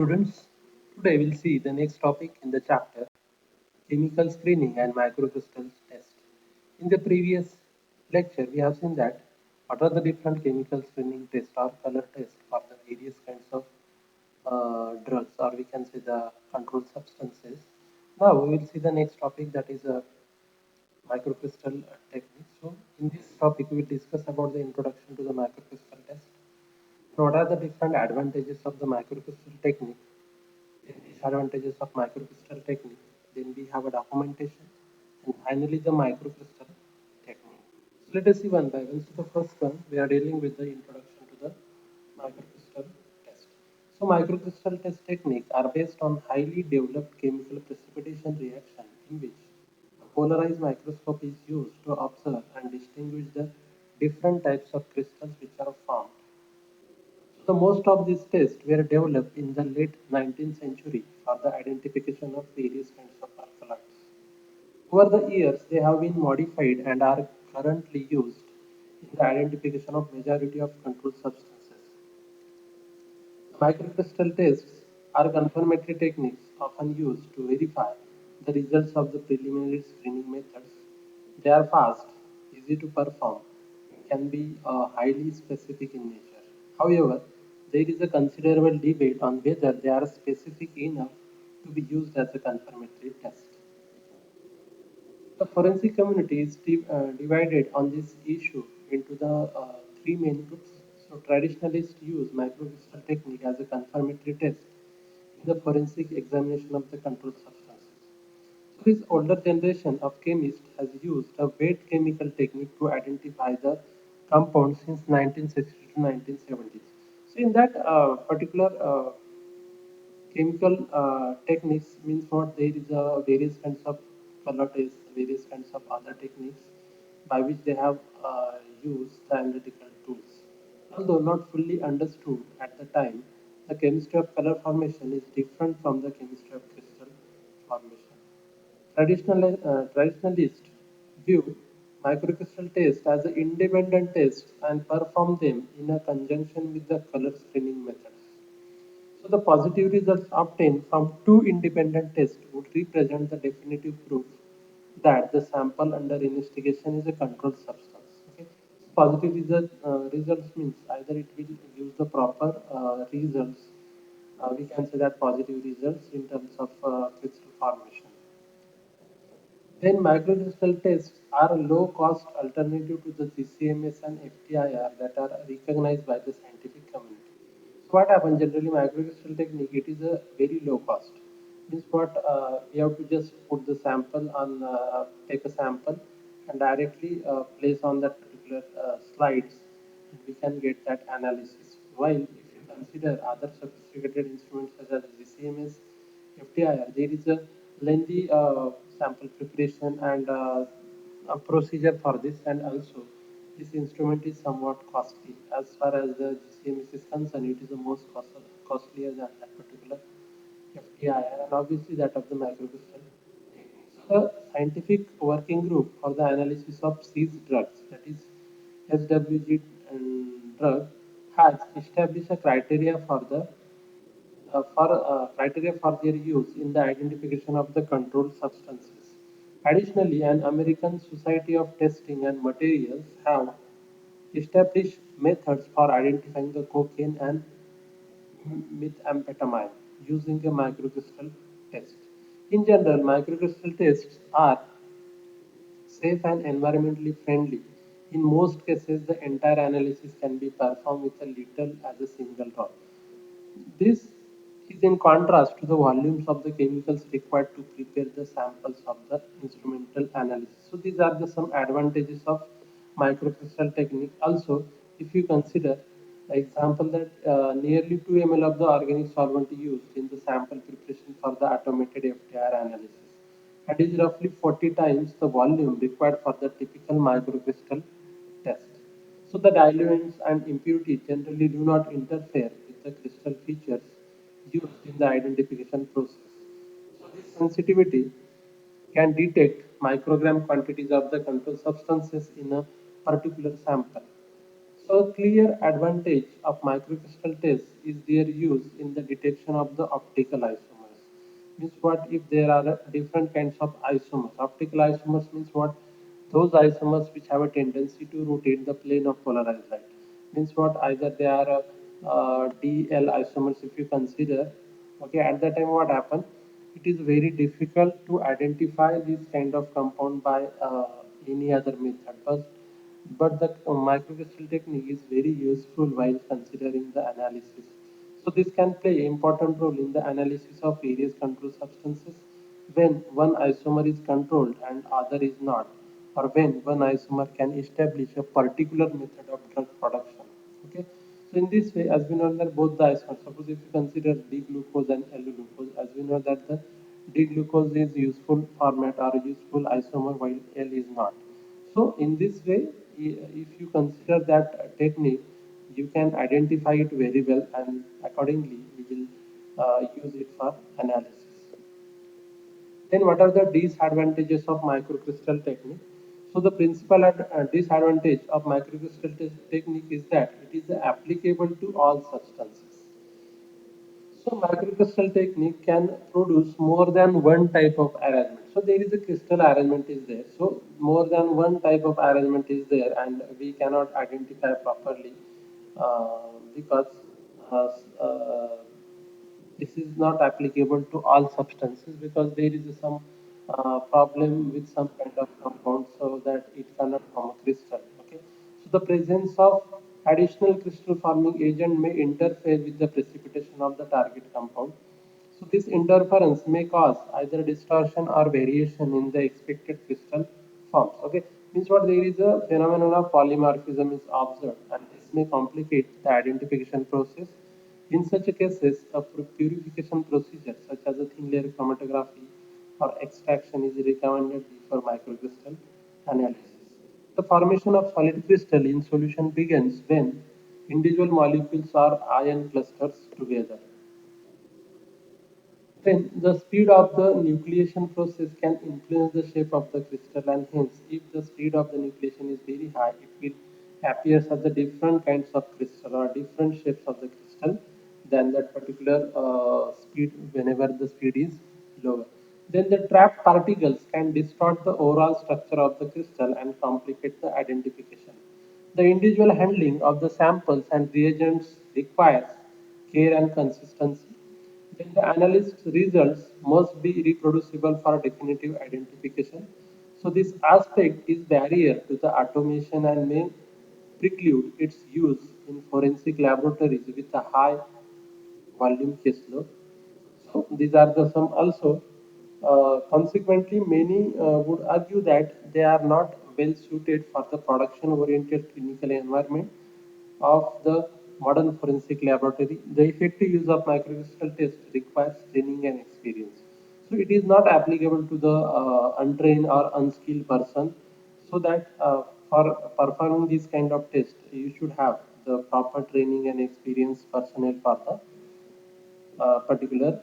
Students, today we'll see the next topic in the chapter chemical screening and microcrystal test. In the previous lecture, we have seen that what are the different chemical screening tests or color tests for the various kinds of drugs, or we can say the controlled substances. Now we will see the next topic, that is microcrystal technique. So in this topic, we will discuss about the introduction to the microcrystal test. So what are the different advantages of the microcrystal technique? Disadvantages of microcrystal technique. Then we have a documentation, and finally the microcrystal technique. So let us see one by one. So the first one, we are dealing with the introduction to the microcrystal test. So microcrystal test techniques are based on highly developed chemical precipitation reaction in which a polarized microscope is used to observe and distinguish the different types of crystals which are formed. So most of these tests were developed in the late 19th century for the identification of various kinds of alkaloids. Over the years, they have been modified and are currently used in the identification of majority of controlled substances. Microcrystal tests are confirmatory techniques often used to verify the results of the preliminary screening methods. They are fast, easy to perform, can be highly specific in nature. However, there is a considerable debate on whether they are specific enough to be used as a confirmatory test. The forensic community is divided on this issue into the three main groups. So, traditionalists use microcrystal technique as a confirmatory test in the forensic examination of the controlled substances. So, this older generation of chemists has used a wet chemical technique to identify the compound since 1960 to 1970s. So, in that particular chemical techniques means what, there is a various kinds of color test, various kinds of other techniques by which they have used the analytical tools. Although not fully understood at the time, the chemistry of color formation is different from the chemistry of crystal formation. Traditionalists view microcrystal tests as an independent test and perform them in a conjunction with the color screening methods. So the positive results obtained from two independent tests would represent the definitive proof that the sample under investigation is a controlled substance. Okay. Positive results means either it will use the proper results. We can say that positive results in terms of crystal formation. Then microcrystal tests are a low-cost alternative to the GCMS and FTIR that are recognized by the scientific community. So what happens generally, microcrystal technique, it is a very low cost. Means what, we have to just put the sample on, take a sample and directly place on that particular slides, and we can get that analysis. While if you consider other sophisticated instruments such as GCMS, FTIR, there is a lengthy sample preparation and a procedure for this, and also this instrument is somewhat costly. As far as the GCMS is concerned, it is the most costlier than that particular FTIR, and obviously that of the microcrystal. The scientific working group for the analysis of seized drugs, that is SWG drug, has established a criteria for their use in the identification of the controlled substances. Additionally, an American Society of Testing and Materials have established methods for identifying the cocaine and methamphetamine using a microcrystal test. In general, microcrystal tests are safe and environmentally friendly. In most cases, the entire analysis can be performed with a little as a single run. This is in contrast to the volumes of the chemicals required to prepare the samples of the instrumental analysis. So these are the some advantages of microcrystal technique. Also, if you consider the example that nearly 2 ml of the organic solvent used in the sample preparation for the automated FTIR analysis, and is roughly 40 times the volume required for the typical microcrystal test. So the diluents and impurities generally do not interfere with the crystal features used in the identification process. So this sensitivity can detect microgram quantities of the control substances in a particular sample. So a clear advantage of microcrystal tests is their use in the detection of the optical isomers. Means what if there are different kinds of isomers? Optical isomers means what? Those isomers which have a tendency to rotate the plane of polarized light. Means what? Either they are DL isomers if you consider. Okay, at that time what happened? It is very difficult to identify this kind of compound by any other method. But the microcrystal technique is very useful while considering the analysis. So this can play an important role in the analysis of various control substances when one isomer is controlled and other is not, or when one isomer can establish a particular method of drug production. Okay. So in this way, as we know that both the isomers, suppose if you consider D-glucose and L-glucose, as we know that the D-glucose is useful format or useful isomer while L is not. So in this way, if you consider that technique, you can identify it very well, and accordingly we will use it for analysis. Then what are the disadvantages of microcrystal technique? So the principal disadvantage of microcrystal technique is that it is applicable to all substances. So microcrystal technique can produce more than one type of arrangement. So there is a crystal arrangement is there. So more than one type of arrangement is there, and we cannot identify properly because uh, uh, this is not applicable to all substances because there is some problem with some kind of compound so that it cannot form a crystal. Okay, so the presence of additional crystal forming agent may interfere with the precipitation of the target compound. So this interference may cause either distortion or variation in the expected crystal forms. Okay, means what, there is a phenomenon of polymorphism is observed, and this may complicate the identification process. In such cases, a purification procedure such as a thin layer chromatography or extraction is recommended before microcrystal analysis. The formation of solid crystal in solution begins when individual molecules or ion clusters together. Then the speed of the nucleation process can influence the shape of the crystal, and hence if the speed of the nucleation is very high, it will appear as the different kinds of crystal or different shapes of the crystal than that particular speed whenever the speed is lower. Then the trapped particles can distort the overall structure of the crystal and complicate the identification. The individual handling of the samples and reagents requires care and consistency. Then the analyst results must be reproducible for definitive identification. So this aspect is barrier to the automation and may preclude its use in forensic laboratories with a high volume caseload. So these are the some also. Consequently, many would argue that they are not well suited for the production-oriented clinical environment of the modern forensic laboratory. The effective use of microcrystal test requires training and experience. So it is not applicable to the untrained or unskilled person. So that for performing this kind of test, you should have the proper training and experience personnel for the particular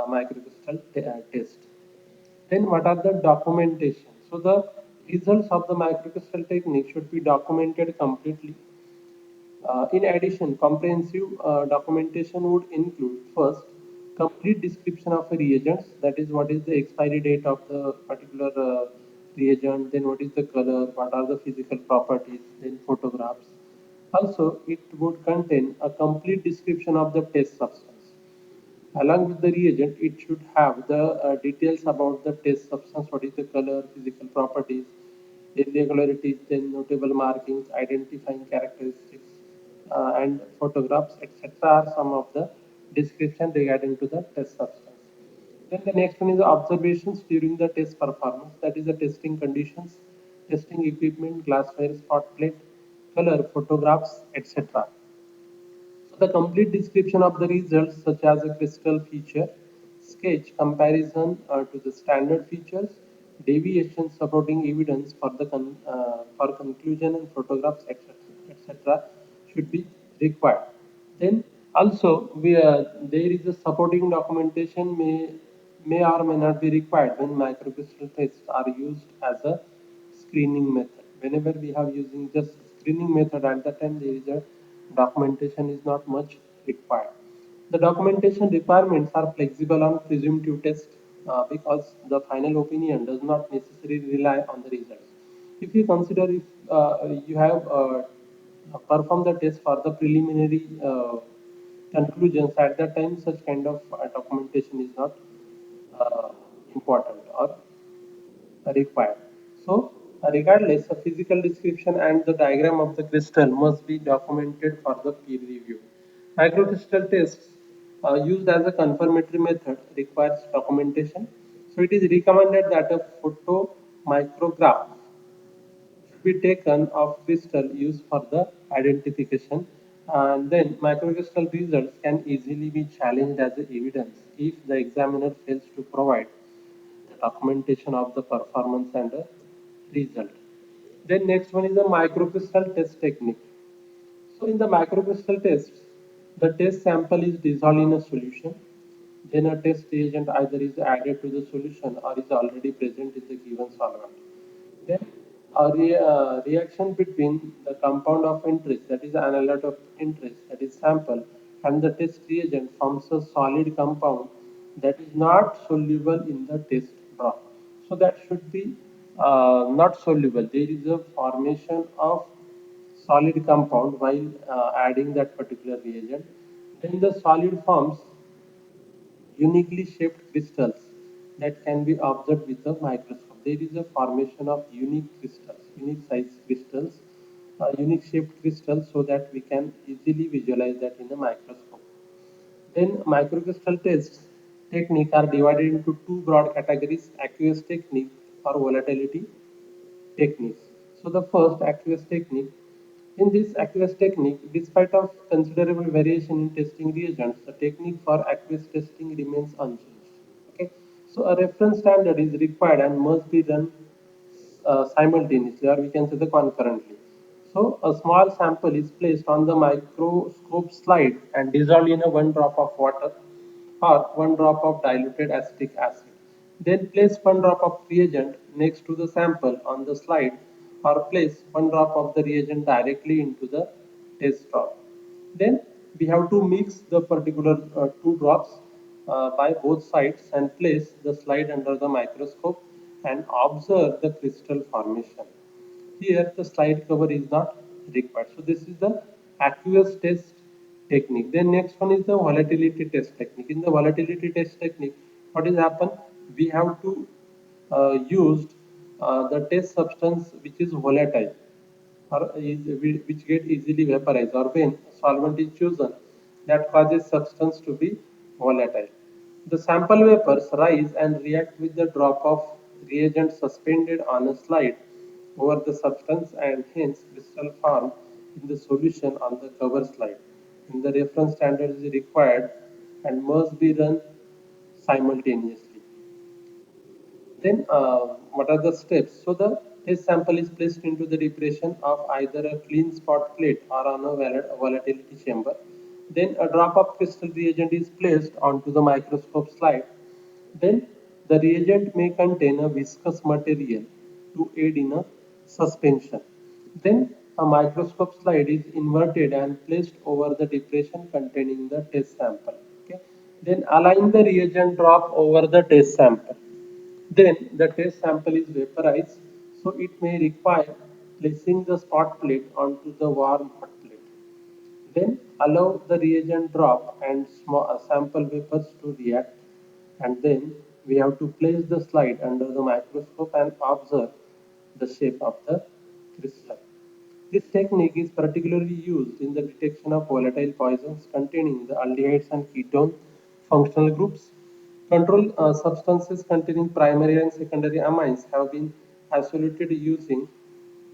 microcrystal test. Then what are the documentation? So the results of the microcrystal technique should be documented completely. In addition, comprehensive documentation would include first, complete description of a reagents, that is what is the expiry date of the particular reagent, then what is the color, what are the physical properties, then photographs. Also, it would contain a complete description of the test substance. Along with the reagent, it should have the details about the test substance, what is the color, physical properties, irregularities, then notable markings, identifying characteristics, and photographs, etc. are some of the description regarding to the test substance. Then the next one is the observations during the test performance, that is the testing conditions, testing equipment, glassware, spot plate, color, photographs, etc. So the complete description of the results such as a crystal feature, sketch, comparison to the standard features, deviations, supporting evidence for the for conclusion and photographs, etc. should be required. Then also there is a supporting documentation may or may not be required when microcrystal tests are used as a screening method. Whenever we have using just screening method, at the time there is a documentation is not much required. The documentation requirements are flexible on presumptive test because the final opinion does not necessarily rely on the results. If you consider if you have performed the test for the preliminary conclusions, at that time such kind of documentation is not uh, important or required. So, regardless, a physical description and the diagram of the crystal must be documented for the peer review. Microcrystal tests used as a confirmatory method requires documentation. So, it is recommended that a photo micrograph should be taken of crystal used for the identification, and then microcrystal results can easily be challenged as evidence if the examiner fails to provide the documentation of the performance and the result. Then next one is the microcrystal test technique. So in the microcrystal test, the test sample is dissolved in a solution. Then a test reagent either is added to the solution or is already present in the given solvent. Then a reaction between the compound of interest, that is analyte of interest, that is sample, and the test reagent forms a solid compound that is not soluble in the test drop. So that should be not soluble. There is a formation of solid compound while adding that particular reagent. Then the solid forms uniquely shaped crystals that can be observed with a microscope. There is a formation of unique crystals, unique size crystals, unique shaped crystals, so that we can easily visualize that in a microscope. Then microcrystal tests technique are divided into two broad categories: aqueous technique or volatility techniques. So the first, aqueous technique. In this aqueous technique, despite of considerable variation in testing reagents, the technique for aqueous testing remains unchanged. Okay, so a reference standard is required and must be done simultaneously, or we can say the concurrently. So a small sample is placed on the microscope slide and dissolved in a 1 drop of water or 1 drop of diluted acetic acid. Then place 1 drop of reagent next to the sample on the slide, or place 1 drop of the reagent directly into the test drop. Then we have to mix the particular 2 drops by both sides and place the slide under the microscope and observe the crystal formation. Here the slide cover is not required. So this is the aqueous test technique. Then next one is the volatility test technique. In the volatility test technique, what is happen? We have to use the test substance which is volatile or which get easily vaporized, or when solvent is chosen that causes substance to be volatile. The sample vapors rise and react with the drop of reagent suspended on a slide over the substance, and hence crystal form in the solution on the cover slide. And the reference standard is required and must be run simultaneously. Then, what are the steps? So, the test sample is placed into the depression of either a clean spot plate or on a volatility chamber. Then, a drop of crystal reagent is placed onto the microscope slide. Then, the reagent may contain a viscous material to aid in a suspension. Then, a microscope slide is inverted and placed over the depression containing the test sample. Okay. Then, align the reagent drop over the test sample. Then the test sample is vaporized, so it may require placing the spot plate onto the warm hot plate. Then allow the reagent drop and small sample vapors to react, and then we have to place the slide under the microscope and observe the shape of the crystal. This technique is particularly used in the detection of volatile poisons containing the aldehydes and ketone functional groups. Control substances containing primary and secondary amines have been isolated using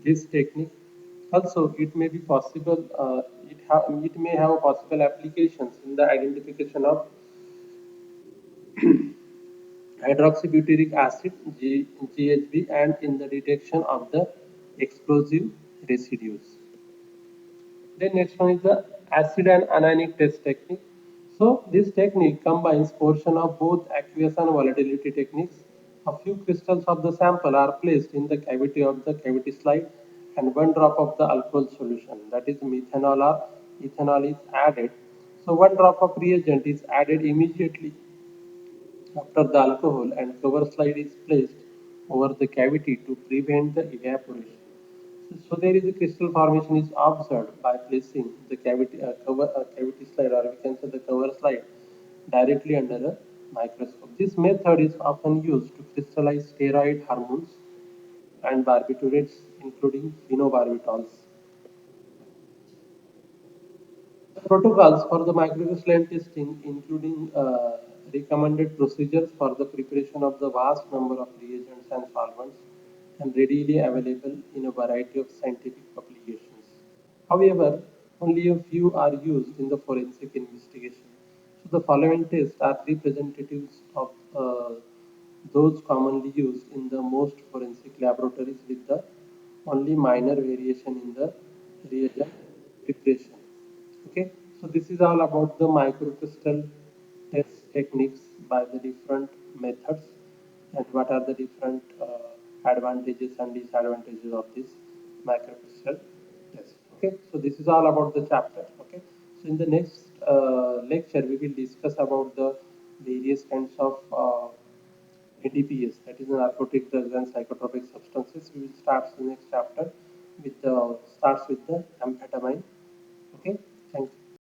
this technique. Also, it may be possible, it may have possible applications in the identification of hydroxybutyric acid GHB and in the detection of the explosive residues. Then next one is the acid and anionic test technique. So this technique combines portion of both aqueous and volatility techniques. A few crystals of the sample are placed in the cavity of the cavity slide and 1 drop of the alcohol solution, that is methanol or ethanol is added. So 1 drop of reagent is added immediately after the alcohol and cover slide is placed over the cavity to prevent the evaporation. So there is a crystal formation is observed by placing the cavity slide, or we can say the cover slide, directly under a microscope. This method is often used to crystallize steroid hormones and barbiturates, including phenobarbital. Protocols for the microcrystalline testing, including recommended procedures for the preparation of the vast number of reagents and solvents, and readily available in a variety of scientific publications. However, only a few are used in the forensic investigation. So the following tests are representatives of those commonly used in the most forensic laboratories, with the only minor variation in the reagent preparation. Okay, so this is all about the microcrystal test techniques by the different methods, and what are the different advantages and disadvantages of this microcrystal test. Okay, so this is all about the chapter. Okay, so in the next lecture we will discuss about the various kinds of NDPS, that is narcotic drugs and psychotropic substances. We will start the next chapter with the starts with the amphetamine. Okay, thank you.